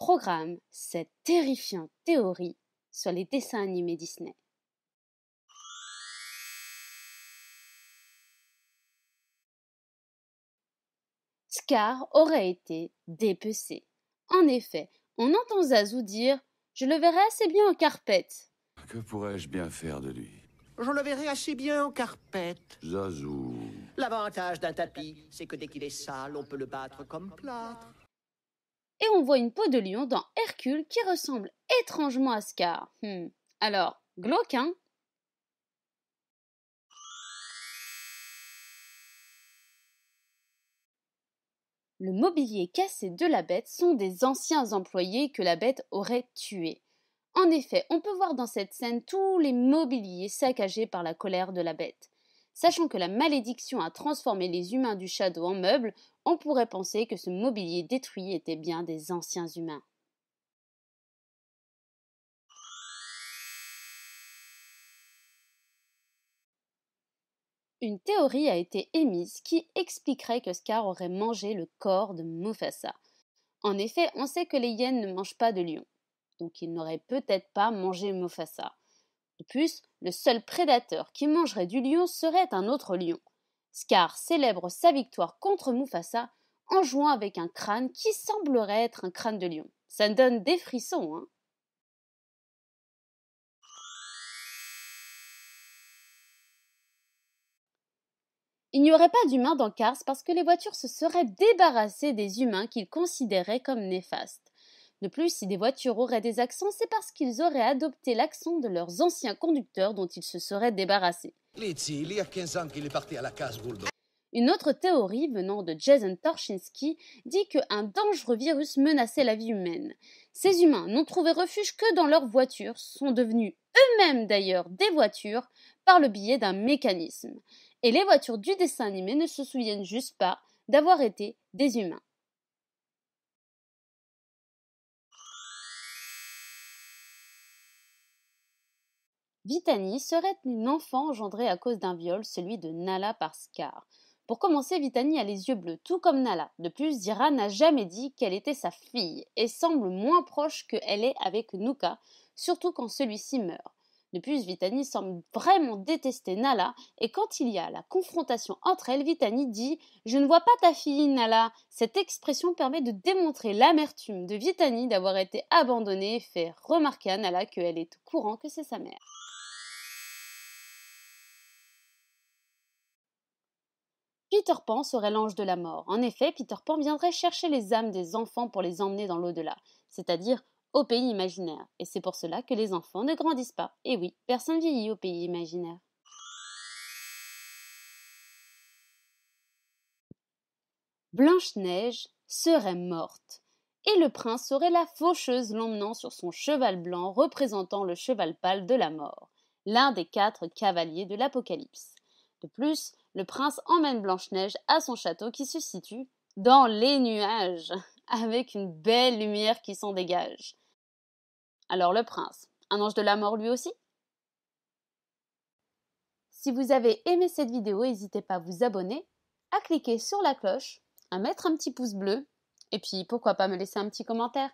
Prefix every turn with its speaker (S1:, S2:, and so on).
S1: programme cette terrifiante théorie sur les dessins animés Disney. Scar aurait été dépecé. En effet, on entend Zazu dire « Je le verrai assez bien en carpette ».
S2: Que pourrais-je bien faire de lui?
S3: Je le verrai assez bien en carpette.
S2: Zazu.
S3: L'avantage d'un tapis, c'est que dès qu'il est sale, on peut le battre comme plâtre.
S1: Et on voit une peau de lion dans Hercule qui ressemble étrangement à Scar. Alors, glauque, hein? Le mobilier cassé de la bête sont des anciens employés que la bête aurait tués. En effet, on peut voir dans cette scène tous les mobiliers saccagés par la colère de la bête. Sachant que la malédiction a transformé les humains du Shadow en meubles, on pourrait penser que ce mobilier détruit était bien des anciens humains. Une théorie a été émise qui expliquerait que Scar aurait mangé le corps de Mufasa. En effet, on sait que les hyènes ne mangent pas de lion, donc il n'aurait peut-être pas mangé Mufasa. De plus, le seul prédateur qui mangerait du lion serait un autre lion. Scar célèbre sa victoire contre Mufasa en jouant avec un crâne qui semblerait être un crâne de lion. Ça donne des frissons, hein. Il n'y aurait pas d'humains dans Cars parce que les voitures se seraient débarrassées des humains qu'ils considéraient comme néfastes. De plus, si des voitures auraient des accents, c'est parce qu'ils auraient adopté l'accent de leurs anciens conducteurs dont ils se seraient débarrassés.
S4: Lizzie, il y a 15 ans qu'il est parti à la case Bulldog.
S1: Une autre théorie venant de Jason Torchinski dit qu'un dangereux virus menaçait la vie humaine. Ces humains n'ont trouvé refuge que dans leurs voitures, sont devenus eux-mêmes d'ailleurs des voitures par le biais d'un mécanisme. Et les voitures du dessin animé ne se souviennent juste pas d'avoir été des humains. Vitani serait une enfant engendrée à cause d'un viol, celui de Nala par Scar. Pour commencer, Vitani a les yeux bleus, tout comme Nala. De plus, Zira n'a jamais dit qu'elle était sa fille et semble moins proche qu'elle est avec Nuka, surtout quand celui-ci meurt. De plus, Vitani semble vraiment détester Nala et quand il y a la confrontation entre elles, Vitani dit « Je ne vois pas ta fille, Nala ». Cette expression permet de démontrer l'amertume de Vitani d'avoir été abandonnée et fait remarquer à Nala qu'elle est au courant que c'est sa mère. Peter Pan serait l'ange de la mort. En effet, Peter Pan viendrait chercher les âmes des enfants pour les emmener dans l'au-delà, c'est-à-dire au pays imaginaire. Et c'est pour cela que les enfants ne grandissent pas. Et oui, personne vieillit au pays imaginaire. Blanche-Neige serait morte. Et le prince serait la faucheuse l'emmenant sur son cheval blanc représentant le cheval pâle de la mort, l'un des 4 cavaliers de l'Apocalypse. De plus, le prince emmène Blanche-Neige à son château qui se situe dans les nuages, avec une belle lumière qui s'en dégage. Alors le prince, un ange de la mort lui aussi? Si vous avez aimé cette vidéo, n'hésitez pas à vous abonner, à cliquer sur la cloche, à mettre un petit pouce bleu, et puis pourquoi pas me laisser un petit commentaire.